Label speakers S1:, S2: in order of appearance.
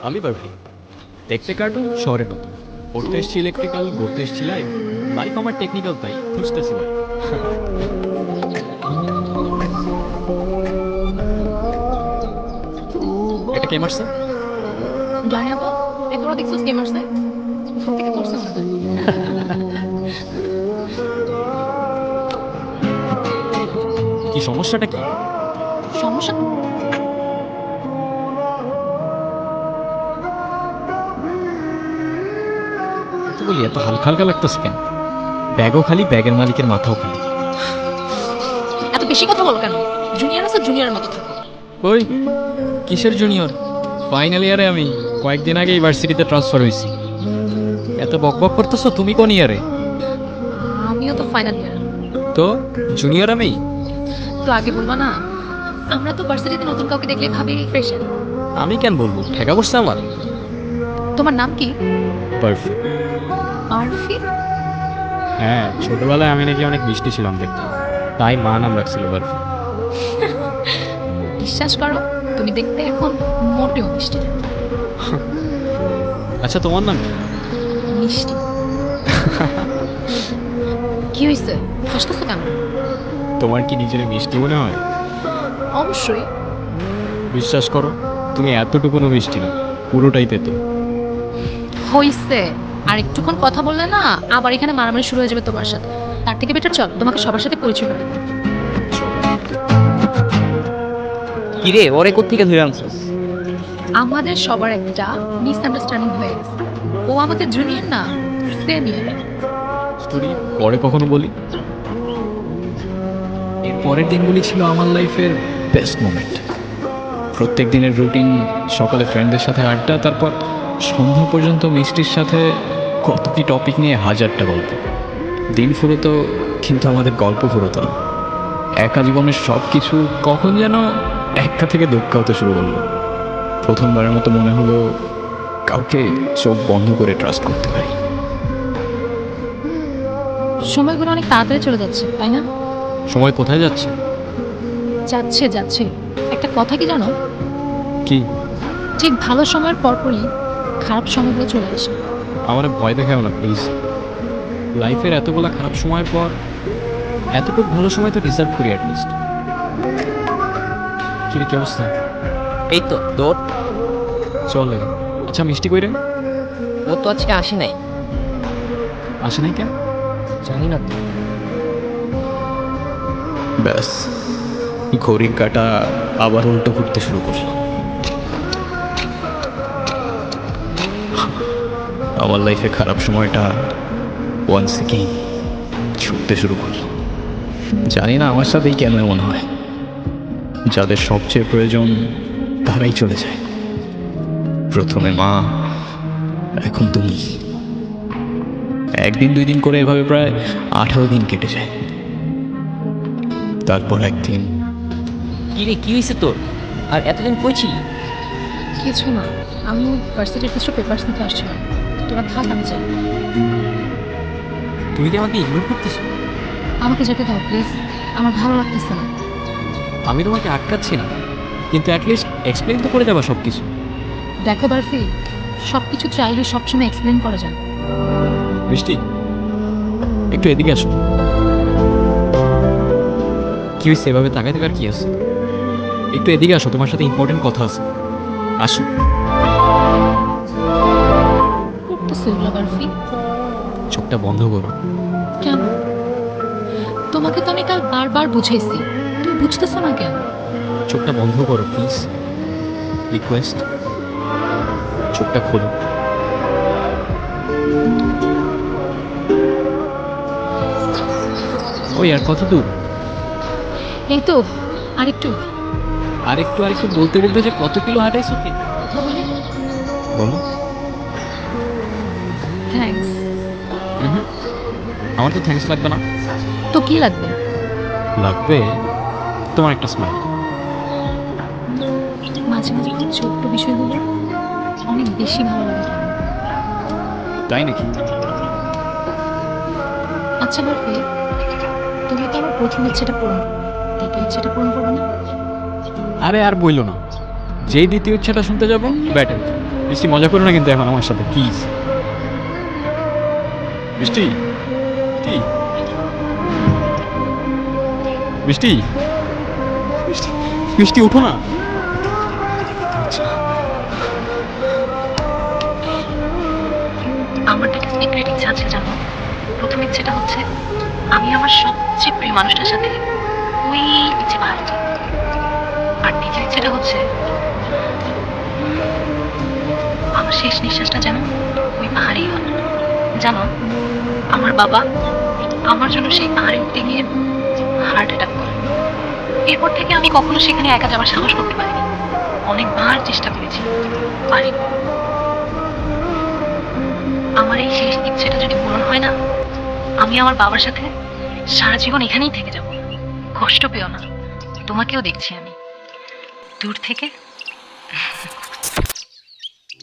S1: আমি পারফি। দেখতে কার্টুন, শহরে নতুন। পড়তে এসছি ইলেকট্রিক্যাল, ঘুরতে এসছি লাইফ। লাইফ আমার টেকনিক্যাল, তাই খুঁজতেছি ভাই। এটা কে মারছে?
S2: জানি না তো, এই তোরা দেখছিস কে মারছে? থেকে করছে মনে হয়।
S1: কি সমস্যাটা কি?
S2: সমস্যা
S1: তো বলি এত হালকা হালকা লাগতেছে কেন? ব্যাগও খালি, ব্যাগের মালিকের মাথাও খালি।
S2: এত বেশি কথা বলো কেন? জুনিয়র আছে, জুনিয়রের মতো থাকো।
S1: ওই কিসের জুনিয়র? ফাইনাল ইয়ারে আমি কয়েকদিন আগে ইউনিভার্সিটিতে ট্রান্সফার হয়েছি। এত বক বক করতেছো, তুমি কোন ইয়ারে?
S2: আমিও তো ফাইনাল ইয়ার।
S1: তো জুনিয়র আমি।
S2: তো আগে বলবা না? আমরা তো ভার্সিটিতে নতুন কাউকে দেখলে ভাবি ফ্রেশার।
S1: আমি কেন বলবো, ঠেকা করছে আমার।
S2: তোমার নাম কি?
S1: পারফেক্ট।
S2: আরফি?
S1: হ্যাঁ, ছোটবেলায় আমি নাকি অনেক মিষ্টি ছিলাম দেখতে, তাই মা নাম রাখছিল পারফেক্ট।
S2: বিশ্বাস করো, তুমি দেখতে এখন মোটেও মিষ্টি না।
S1: আচ্ছা, তোমার নাম কি?
S2: মিষ্টি? কি হয়েছে, হাসতেছো কেন?
S1: তোমার কি নিজের মিষ্টি মনে হয়?
S2: অবশ্যই।
S1: বিশ্বাস করো, তুমি এতটুকুনও মিষ্টি না, পুরোটাই তেতো।
S2: হইছে, আর একটুক্ষণ কথা বললে না আবার এখানে মারামারি শুরু হয়ে যাবে তোমার সাথে। তার থেকে বেটার চল তোমাকে সবার সাথে পরিচয় করে দিই।
S3: কিরে ওরে কোত্থেকে ধরে আনছিস?
S2: আমাদের সবার একটা মিসআন্ডারস্ট্যান্ডিং হয়ে গেছে। ও আমাদের জুনিয়র না, সিনিয়র।
S1: স্টোরি পরে কখনো বলি। এর পরের দিনগুলি ছিল আমার লাইফের বেস্ট মোমেন্ট। প্রত্যেক দিনের রুটিন, সকালে ফ্রেন্ডদের সাথে আড্ডা, তারপর সন্ধ্যা পর্যন্ত মিষ্টির সাথে কতটি টপিক নিয়ে হাজারটা গল্প। দিন ফুরোতো, কিন্তু আমাদের গল্প ফুরোতো না। একা জীবনের সব কিছু কখন যেন একা থেকে দোক্কা হতে শুরু করলো। প্রথমবারের মতো মনে হলো কাউকে চোখ বন্ধ করে ট্রাস্ট করতে পারি।
S2: সময়গুলো অনেক তাড়াতাড়ি চলে যাচ্ছে, তাই না?
S1: সময় কোথায় যাচ্ছে?
S2: যাচ্ছে যাচ্ছে। একটা কথা কি জানো?
S1: কি?
S2: ঠিক ভালো সময়ের পরপরই খারাপ সময়গুলো চলে আসে।
S1: আমার ভয় দেখাও না প্লিজ। লাইফের এতগুলো খারাপ সময়ের পর এতটুকু ভালো সময় তো ডিজার্ভ করি অ্যাটলিস্ট। কি অবস্থা?
S3: এই তো তোর।
S1: চলে। আচ্ছা, মিষ্টি কইরে?
S3: ও তো আজকে আসে নাই।
S1: আসে নাই কেন?
S3: জানি না তো।
S1: ব্যাস, ঘড়ির কাঁটা আবার উল্টো ঘুরতে শুরু করলো। আমার লাইফে খারাপ সময়টা ওয়ান সেকেন্ড ছুটতে শুরু করলো। জানি না আমার সাথেই কেন এমন হয়। যাদের সবচেয়ে প্রয়োজন তারাই চলে যায়। প্রথমে মা, এখন তুমি। একদিন দুই দিন করে এভাবে প্রায় 18 দিন কেটে যায়। তারপর একদিন
S3: কিরে কি হয়েছে তোর? আর এতদিন কই ছিলি?
S2: কিছু না, আমি ভার্সিটির কিছু পেপারস নিতে আসছিলাম। তোরা থাক, আমি চাই।
S3: তুই কি আমাকে ইগনোর করতেছ?
S2: আমাকে যেতে দাও প্লিজ, আমার ভালো লাগতেছে না।
S1: আমি তোমাকে আটকাচ্ছি না, কিন্তু অ্যাটলিস্ট এক্সপ্লেন তো করে দেবা সব কিছু।
S2: দেখো বার্ফি, সব কিছু চাইলে সবসময় এক্সপ্লেন করা যায়।
S1: বৃষ্টি, একটু এদিকে আসো। কি হয়েছে এভাবে তাকায় থাকার কি আছে? একটু এদিকে আসো, তোমার সাথে ইম্পর্টেন্ট কথা আছে। আসো।
S2: করতেছে এগুলো বার্ফি?
S1: চোখটা বন্ধ করো।
S2: কেন? তোমাকে তো আমি কাল বারবার বুঝাইছি, তুমি বুঝতেছো না কেন?
S1: চোখটা বন্ধ করো প্লিজ, রিকোয়েস্ট। চোখটা খোলো। ওই আর কত দূর?
S2: এই তো আরেকটু।
S1: আরেকটু আরেকটু বলতে বলতে যে কত কিলো হাঁটাইছো কি? বলো।
S2: থ্যাঙ্কস।
S1: আমার তো থ্যাঙ্কস লাগবে না।
S2: তো কি লাগবে?
S1: লাগবে তোমার একটা স্মাইল।
S2: মাঝে মাঝে খুব ছোট্ট বিষয়গুলো অনেক বেশি ভালো লাগে।
S1: তাই নাকি?
S2: আচ্ছা বার্ফি, তুমি তো আমার প্রথম ইচ্ছেটা পূরণ করো, দ্বিতীয় ইচ্ছেটা পূরণ করবে না?
S1: আরে আর বইলো না, যেই দ্বিতীয় ইচ্ছাটা শুনতে যাবো ব্যাটারি। মিষ্টি মজা করো না কিন্তু এখন আমার সাথে প্লিজ। মিষ্টি মিষ্টি মিষ্টি মিষ্টি মিষ্টি উঠো না।
S2: আমার একটা সিক্রেট ইচ্ছা আছে জানো। প্রথম ইচ্ছেটা হচ্ছে আমি আমার সবচেয়ে প্রিয় মানুষটার সাথে ওই নিচে পাহাড়ে যাই। আর দ্বিতীয় ইচ্ছেটা হচ্ছে আমার শেষ নিঃশ্বাসটা যেন ওই পাহাড়েই হয়। জানো, আমার বাবা আমার জন্য সেই পাহাড়ে উঠতে গিয়ে হার্ট অ্যাটাক করে। এরপর থেকে আমি কখনো সেখানে একা যাওয়ার সাহস করতে পারিনি। অনেকবার চেষ্টা করেছি, পারিনি। আমার এই শেষ ইচ্ছেটা যদি পূরণ হয় না, আমি আমার বাবার সাথে সারা জীবন এখানেই থেকে যাব। কষ্ট পেও না, তোমাকেও দেখছি আমি দূর থেকে।